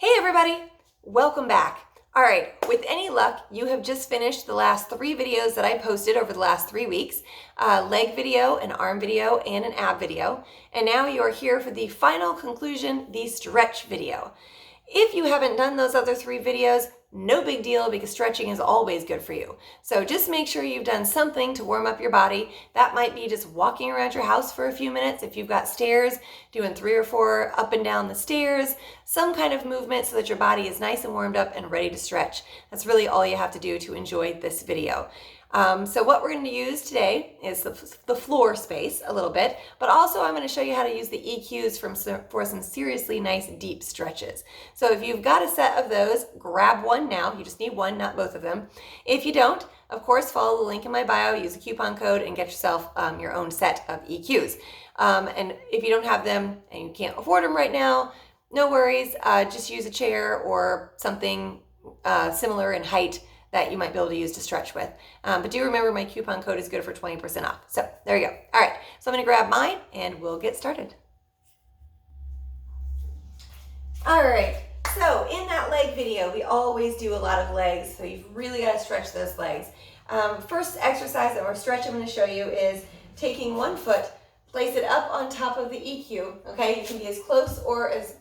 Hey everybody, welcome back. All right, with any luck, you have just finished the last 3 videos that I posted over the last 3 weeks, leg video, an arm video, and an ab video. And now you are here for the final conclusion, the stretch video. If you haven't done those other 3 videos, no big deal because stretching is always good for you. So just make sure you've done something to warm up your body. That might be just walking around your house for a few minutes. If you've got stairs, doing 3 or 4 up and down the stairs, some kind of movement so that your body is nice and warmed up and ready to stretch. That's really all you have to do to enjoy this video. So what we're going to use today is the floor space a little bit, but also I'm going to show you how to use the EQs for some seriously nice deep stretches. So if you've got a set of those, grab one now. You just need one, not both of them. If you don't, of course, follow the link in my bio, use the coupon code, and get yourself your own set of EQs. And if you don't have them and you can't afford them right now, no worries. Just use a chair or something similar in height that you might be able to use to stretch with. But do remember my coupon code is good for 20% off. So there you go. All right, so I'm gonna grab mine and we'll get started. All right, so in that leg video, we always do a lot of legs, so you've really gotta stretch those legs. First exercise or stretch I'm gonna show you is taking one foot, place it up on top of the EQ, okay? You can be as close or as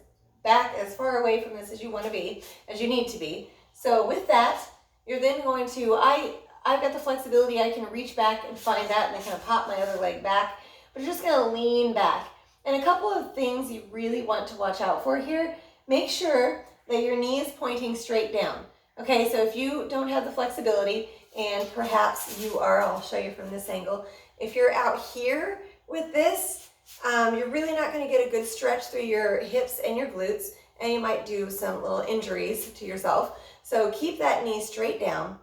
far away from this as you wanna be, as you need to be. So with that, you're then going to, I've got the flexibility, I can reach back and find that and I kind of pop my other leg back, but you're just gonna lean back. And a couple of things you really want to watch out for here, make sure that your knee is pointing straight down. Okay, so if you don't have the flexibility and perhaps you are, I'll show you from this angle, if you're out here with this, you're really not gonna get a good stretch through your hips and your glutes, and you might do some little injuries to yourself. So keep that knee straight down,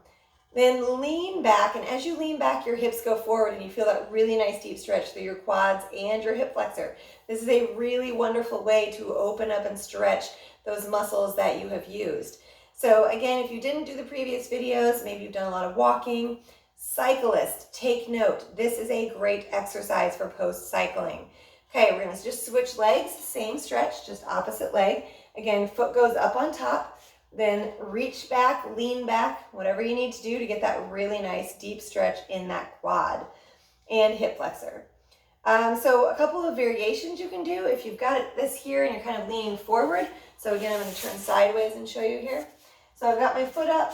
then lean back, and as you lean back, your hips go forward and you feel that really nice deep stretch through your quads and your hip flexor. This is a really wonderful way to open up and stretch those muscles that you have used. So again, if you didn't do the previous videos, maybe you've done a lot of walking, cyclist, take note. This is a great exercise for post-cycling. Okay, we're gonna just switch legs, same stretch, just opposite leg. Again, foot goes up on top. Then reach back, lean back, whatever you need to do to get that really nice deep stretch in that quad and hip flexor. So a couple of variations you can do if you've got this here and you're kind of leaning forward. So again, I'm going to turn sideways and show you here. So I've got my foot up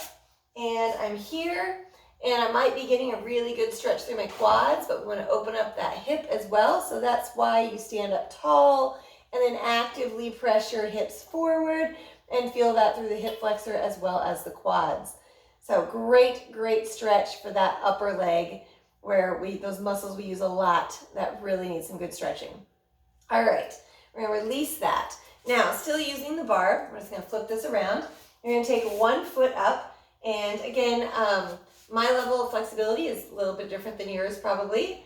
and I'm here and I might be getting a really good stretch through my quads, but we want to open up that hip as well. So that's why you stand up tall and then actively press your hips forward and feel that through the hip flexor as well as the quads. So great stretch for that upper leg where those muscles we use a lot that really need some good stretching. All right, we're gonna release that. Now, still using the bar, we're just gonna flip this around. You're gonna take one foot up, and again, my level of flexibility is a little bit different than yours probably.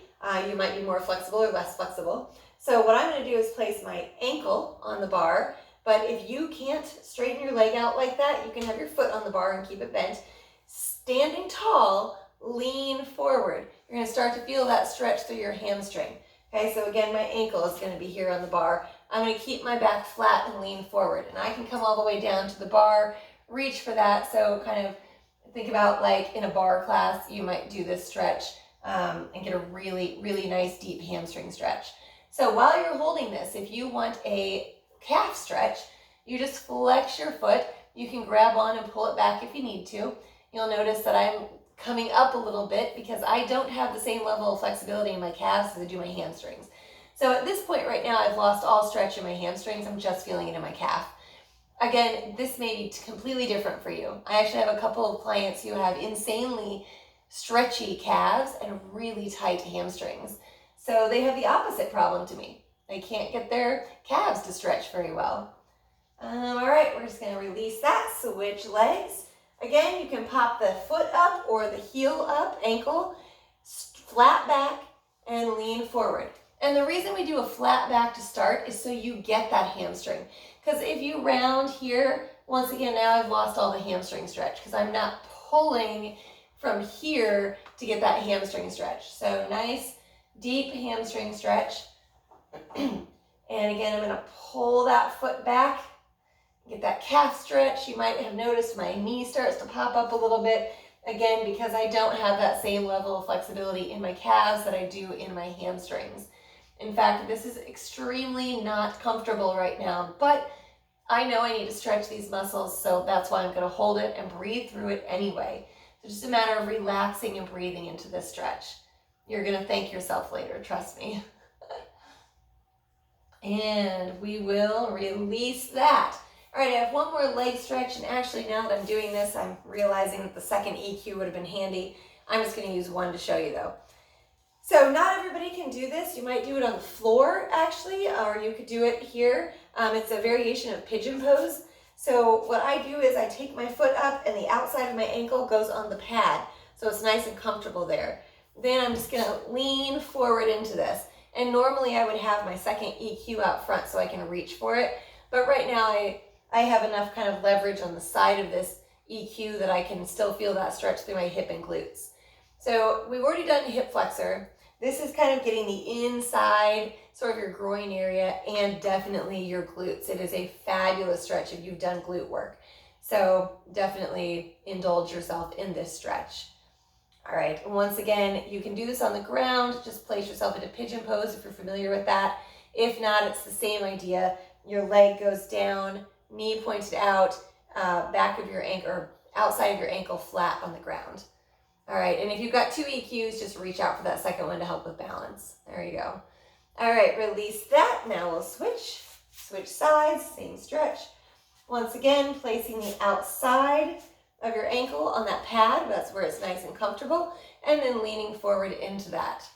You might be more flexible or less flexible. So what I'm gonna do is place my ankle on the bar. But if you can't straighten your leg out like that, you can have your foot on the bar and keep it bent. Standing tall, lean forward. You're going to start to feel that stretch through your hamstring. Okay, so again, my ankle is going to be here on the bar. I'm going to keep my back flat and lean forward. And I can come all the way down to the bar, reach for that. So kind of think about like in a bar class, you might do this stretch and get a really nice deep hamstring stretch. So while you're holding this, if you want a calf stretch, you just flex your foot. You can grab on and pull it back if you need to. You'll notice that I'm coming up a little bit because I don't have the same level of flexibility in my calves as I do my hamstrings. So at this point right now, I've lost all stretch in my hamstrings. I'm just feeling it in my calf. Again, this may be completely different for you. I actually have a couple of clients who have insanely stretchy calves and really tight hamstrings. So they have the opposite problem to me. They can't get their calves to stretch very well. All right, we're just gonna release that, switch legs. Again, you can pop the foot up or the heel up, ankle, flat back, and lean forward. And the reason we do a flat back to start is so you get that hamstring. Because if you round here, once again, now I've lost all the hamstring stretch because I'm not pulling from here to get that hamstring stretch. So nice, deep hamstring stretch. And again, I'm going to pull that foot back, get Get that calf stretch. You might have noticed my knee starts to pop up a little bit. Again, because I don't have that same level of flexibility in my calves that I do in my hamstrings. In fact, this is extremely not comfortable right now, but I know I need to stretch these muscles, so that's why I'm going to hold it and breathe through it anyway. It's just a matter of relaxing and breathing into this stretch. You're going to thank yourself later, trust me. And we will release that. All right, I have one more leg stretch, and actually now that I'm doing this, I'm realizing that the second EQ would have been handy. I'm just going to use one to show you though. So not everybody can do this. You might do it on the floor actually, or you could do it here. It's a variation of Pigeon Pose. So what I do is I take my foot up and the outside of my ankle goes on the pad. So it's nice and comfortable there. Then I'm just gonna lean forward into this. And normally I would have my second EQ out front so I can reach for it. But right now I have enough kind of leverage on the side of this EQ that I can still feel that stretch through my hip and glutes. So we've already done hip flexor. This is kind of getting the inside, sort of your groin area, and definitely your glutes. It is a fabulous stretch if you've done glute work. So definitely indulge yourself in this stretch. All right, once again, you can do this on the ground. Just place yourself into pigeon pose if you're familiar with that. If not, it's the same idea. Your leg goes down, knee pointed out, back of your ankle, or outside of your ankle flat on the ground. All right, and if you've got two EQs, just reach out for that second one to help with balance. There you go. All right, release that. Now we'll switch sides, same stretch. Once again, placing the outside of your ankle on that pad. That's where it's nice and comfortable. And then leaning forward into that.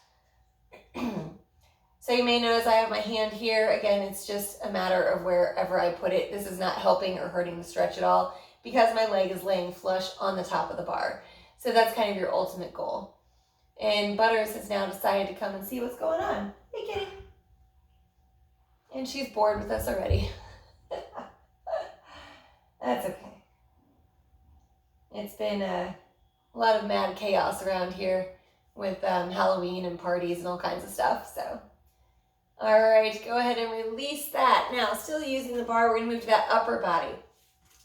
So you may notice I have my hand here. Again, it's just a matter of wherever I put it. This is not helping or hurting the stretch at all because my leg is laying flush on the top of the bar. So that's kind of your ultimate goal. And Butters has now decided to come and see what's going on. Hey, kitty. And she's bored with us already. That's okay. It's been a lot of mad chaos around here with Halloween and parties and all kinds of stuff. So, all right, go ahead and release that. Now, still using the bar, we're going to move to that upper body.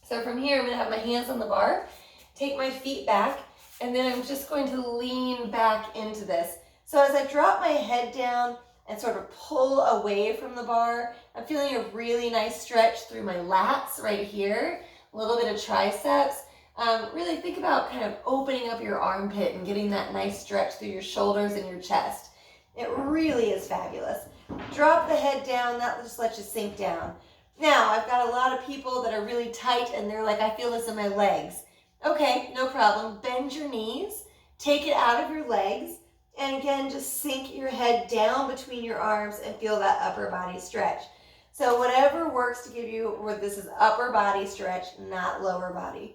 So from here, I'm going to have my hands on the bar, take my feet back, and then I'm just going to lean back into this. So as I drop my head down and sort of pull away from the bar, I'm feeling a really nice stretch through my lats right here, a little bit of triceps. Really think about kind of opening up your armpit and getting that nice stretch through your shoulders and your chest. It really is fabulous. Drop the head down, that just lets you sink down. Now, I've got a lot of people that are really tight and they're like, I feel this in my legs. Okay, no problem. Bend your knees, take it out of your legs, and again, just sink your head down between your arms and feel that upper body stretch. So whatever works to give you, where this is upper body stretch, not lower body.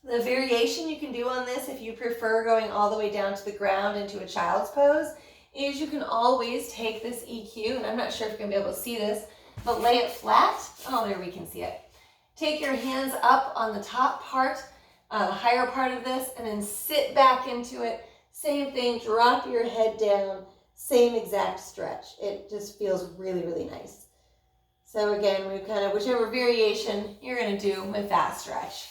The variation you can do on this, if you prefer going all the way down to the ground into a child's pose, is you can always take this EQ, and I'm not sure if you're going to be able to see this, but lay it flat. Oh, there we can see it. Take your hands up on the top part, the higher part of this, and then sit back into it. Same thing, drop your head down, same exact stretch. It just feels really, really nice. So again, we kind of, whichever variation you're going to do with that stretch.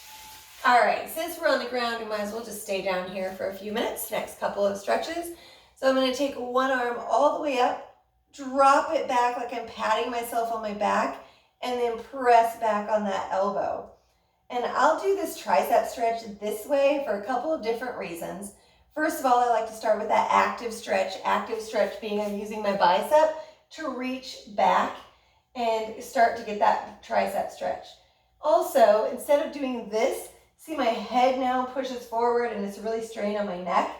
All right, since we're on the ground, we might as well just stay down here for a few minutes, next couple of stretches. So I'm going to take one arm all the way up, drop it back like I'm patting myself on my back, and then press back on that elbow. And I'll do this tricep stretch this way for a couple of different reasons. First of all, I like to start with that active stretch being I'm using my bicep to reach back and start to get that tricep stretch. Also, instead of doing this, see my head now pushes forward and it's really strained on my neck.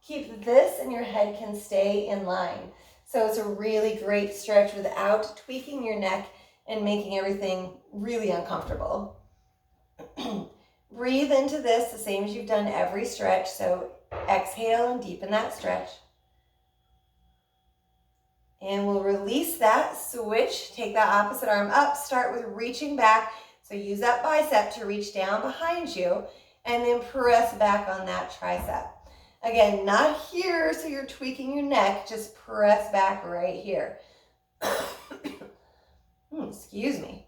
Keep this and your head can stay in line. So it's a really great stretch without tweaking your neck and making everything really uncomfortable. Breathe into this the same as you've done every stretch. So exhale and deepen that stretch. And we'll release that, switch, take that opposite arm up, start with reaching back. So use that bicep to reach down behind you and then press back on that tricep. Again, not here so you're tweaking your neck, just press back right here. Excuse me.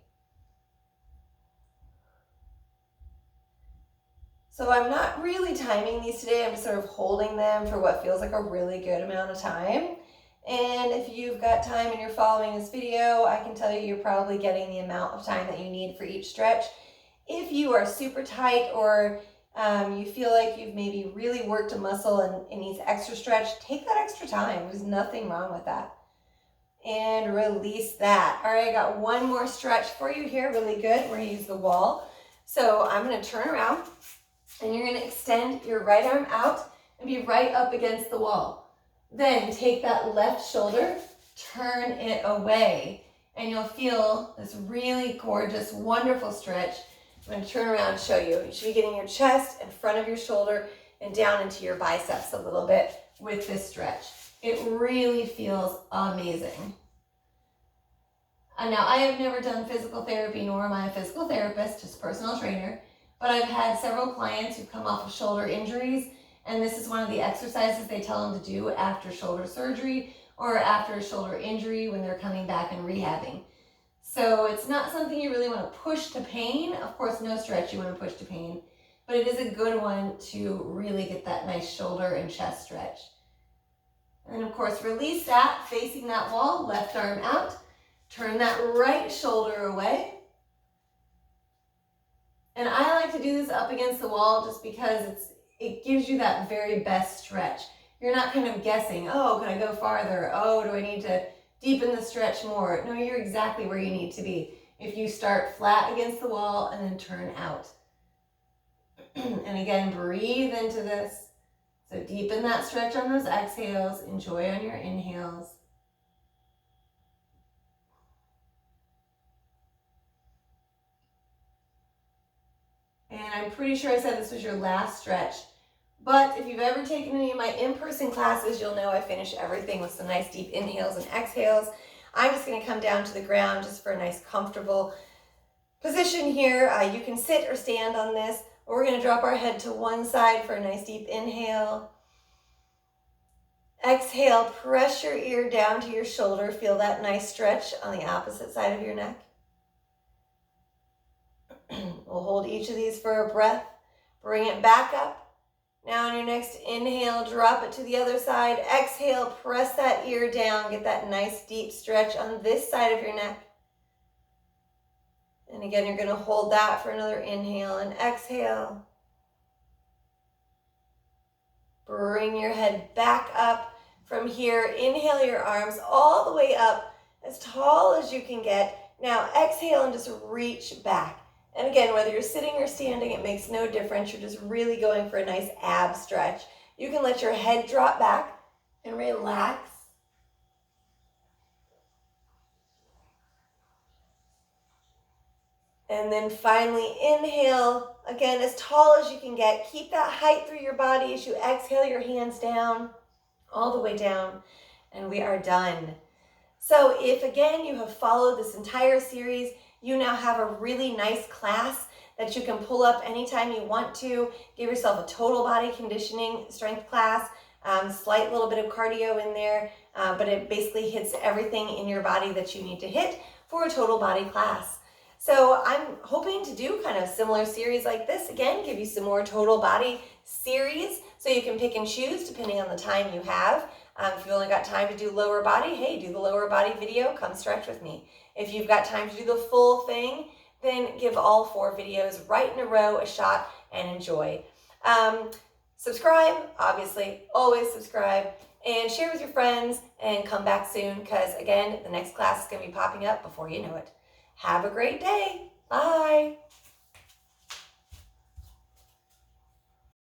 So I'm not really timing these today. I'm just sort of holding them for what feels like a really good amount of time. And if you've got time and you're following this video, I can tell you you're probably getting the amount of time that you need for each stretch. If you are super tight or you feel like you've maybe really worked a muscle and it needs extra stretch, take that extra time. There's nothing wrong with that. And release that. All right, I got one more stretch for you here, really good. We're gonna use the wall. So I'm gonna turn around and you're gonna extend your right arm out and be right up against the wall. Then take that left shoulder, turn it away, and you'll feel this really gorgeous, wonderful stretch. I'm gonna turn around and show you. You should be getting your chest in front of your shoulder and down into your biceps a little bit with this stretch. It really feels amazing. And now I have never done physical therapy, nor am I a physical therapist, just a personal trainer, but I've had several clients who've come off of shoulder injuries, and this is one of the exercises they tell them to do after shoulder surgery or after a shoulder injury when they're coming back and rehabbing. So it's not something you really want to push to pain. Of course, no stretch you want to push to pain, but it is a good one to really get that nice shoulder and chest stretch. And then of course, release that, facing that wall, left arm out, turn that right shoulder away. And I like to do this up against the wall just because it gives you that very best stretch. You're not kind of guessing, oh, can I go farther? Oh, do I need to deepen the stretch more? No, you're exactly where you need to be. If you start flat against the wall and then turn out. And again, breathe into this. So deepen that stretch on those exhales. Enjoy on your inhales. And I'm pretty sure I said this was your last stretch. But if you've ever taken any of my in-person classes, you'll know I finish everything with some nice deep inhales and exhales. I'm just going to come down to the ground just for a nice comfortable position here. You can sit or stand on this. We're going to drop our head to one side for a nice deep inhale. Exhale, press your ear down to your shoulder. Feel that nice stretch on the opposite side of your neck. We'll hold each of these for a breath. Bring it back up. Now on your next inhale, drop it to the other side. Exhale, press that ear down. Get that nice deep stretch on this side of your neck. And again, you're going to hold that for another inhale and exhale. Bring your head back up. From here, inhale your arms all the way up as tall as you can get. Now exhale and just reach back. And again, whether you're sitting or standing, it makes no difference. You're just really going for a nice ab stretch. You can let your head drop back and relax. And then finally, inhale, again, as tall as you can get. Keep that height through your body as you exhale your hands down, all the way down, and we are done. So if, again, you have followed this entire series, you now have a really nice class that you can pull up anytime you want to. Give yourself a total body conditioning strength class, slight little bit of cardio in there, but it basically hits everything in your body that you need to hit for a total body class. So I'm hoping to do kind of a similar series like this. Again, give you some more total body series so you can pick and choose depending on the time you have. If you've only got time to do lower body, hey, do the lower body video, come stretch with me. If you've got time to do the full thing, then give all 4 videos right in a row a shot and enjoy. Subscribe, obviously, always subscribe, and share with your friends and come back soon because, again, the next class is going to be popping up before you know it. Have a great day. Bye.